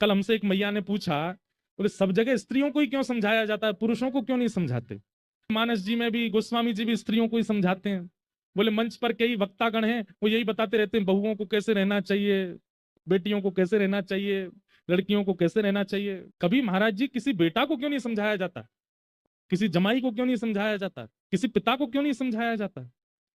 कल हमसे एक मैया ने पूछा, बोले सब जगह स्त्रियों को ही क्यों समझाया जाता है, पुरुषों को क्यों नहीं समझाते? मानस जी में भी गोस्वामी जी भी स्त्रियों को ही समझाते हैं। बोले मंच पर कई वक्तागण हैं, वो यही बताते रहते हैं बहुओं को कैसे रहना चाहिए, बेटियों को कैसे रहना चाहिए, लड़कियों को कैसे रहना चाहिए। कभी महाराज जी किसी बेटा को क्यों नहीं समझाया जाता, किसी जमाई को क्यों नहीं समझाया जाता, किसी पिता को क्यों नहीं समझाया जाता?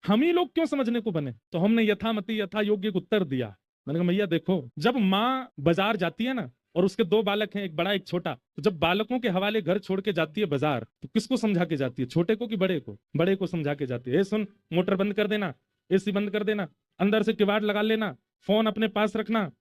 हम ही लोग क्यों समझने को बने? तो हमने यथामति यथा योग्य को उत्तर दिया। मैंने कहा भैया देखो, जब माँ बाजार जाती है ना, और उसके दो बालक हैं, एक बड़ा एक छोटा, तो जब बालकों के हवाले घर छोड़ के जाती है बाजार, तो किसको समझा के जाती है, छोटे को कि बड़े को? बड़े को समझा के जाती है। ए सुन, मोटर बंद कर देना, एसी बंद कर देना, अंदर से किवाड़ लगा लेना, फोन अपने पास रखना,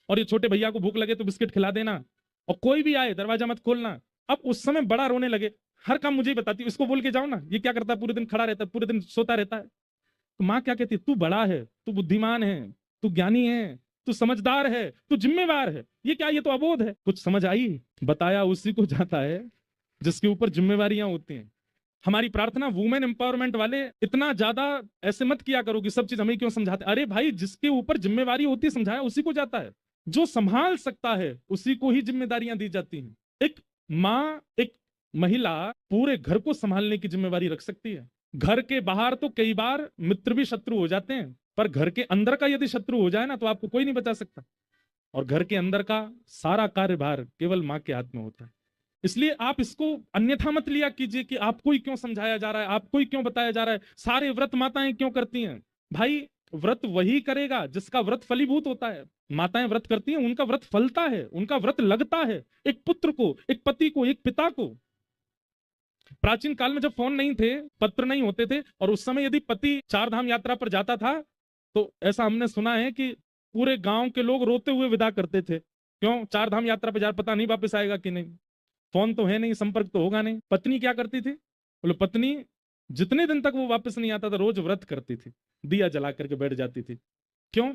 और ये छोटे भैया को भूख लगे तो बिस्किट खिला देना, और कोई भी आए दरवाजा मत खोलना। अब उस समय बड़ा रोने लगे, हर काम मुझे ही बताती है, इसको बोल के जाओ ना, ये क्या करता है, पूरे दिन खड़ा रहता है, पूरे दिन सोता रहता है। तो माँ क्या कहती है, तू बड़ा है, तू बुद्धिमान है, तू ज्ञानी है, तू समझदार है, तू जिम्मेवार है। ये क्या, ये तो अबोध है। कुछ समझ आई? बताया उसी को जाता है जिसके ऊपर जिम्मेवारियां होती हैं। हमारी प्रार्थना वुमेन एम्पावरमेंट वाले, इतना ज्यादा ऐसे मत किया करो कि सब चीज हमें क्यों समझाते। अरे भाई, जिसके ऊपर जिम्मेवारी होती है समझाया उसी को जाता है। जो संभाल सकता है उसी को ही जिम्मेदारियां दी जाती हैं। एक माँ, एक महिला पूरे घर को संभालने की जिम्मेवारी रख सकती है। घर के बाहर तो कई बार मित्र भी शत्रु हो जाते हैं, पर घर के अंदर का यदि शत्रु हो जाए ना, तो आपको कोई नहीं बचा सकता। और घर के अंदर का सारा कार्यभार केवल माँ के हाथ में होता है। इसलिए आप इसको अन्यथा मत लिया कीजिए कि आपको ही क्यों समझाया जा रहा है, आपको ही क्यों बताया जा रहा है, सारे व्रत माताएं क्यों करती हैं। भाई, व्रत वही करेगा जिसका व्रत फलीभूत होता है। माताएं व्रत करती हैं, उनका व्रत फलता है, उनका व्रत लगता है, एक पुत्र को, एक पति को, एक पिता को। प्राचीन काल में जब फोन नहीं थे, पत्र नहीं होते थे, और उस समय यदि पति चार धाम यात्रा पर जाता था, तो ऐसा हमने सुना है कि पूरे गांव के लोग रोते हुए विदा करते थे। क्यों? चार धाम यात्रा पर जा, पता नहीं वापस आएगा कि नहीं, फोन तो है नहीं, संपर्क तो होगा नहीं। पत्नी क्या करती थी? बोले पत्नी जितने दिन तक वो वापस नहीं आता था, रोज व्रत करती थी, दिया जला करके बैठ जाती थी। क्यों?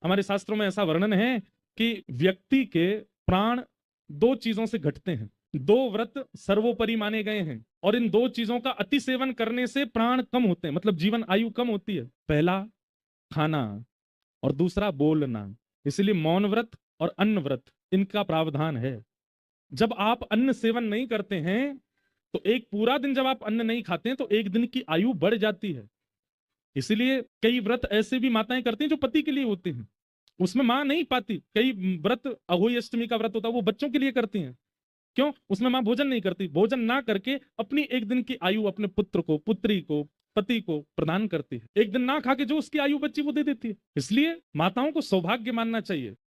हमारे शास्त्रों में ऐसा वर्णन है कि व्यक्ति के प्राण दो चीजों से घटते हैं, दो व्रत सर्वोपरि माने गए हैं, और इन दो चीजों का अति सेवन करने से प्राण कम होते हैं, मतलब जीवन आयु कम होती है। पहला खाना, और दूसरा बोलना। इसलिए मौन व्रत और अन्न व्रत, इनका प्रावधान है। जब आप अन्न सेवन नहीं करते हैं, तो एक पूरा दिन जब आप अन्न नहीं खाते हैं, तो एक दिन की आयु बढ़ जाती है। इसलिए कई व्रत ऐसे भी माताएं करती हैं जो पति के लिए होते हैं, उसमें मां नहीं पाती। कई व्रत, अहोई अष्टमी का व्रत होता है, वो बच्चों के लिए करती हैं। क्यों? उसमें मां भोजन नहीं करती, भोजन ना करके अपनी एक दिन की आयु अपने पुत्र को, पुत्री को, पति को प्रदान करती है। एक दिन ना खा के जो उसकी आयु बच्ची वो दे देती है। इसलिए माताओं को सौभाग्य मानना चाहिए।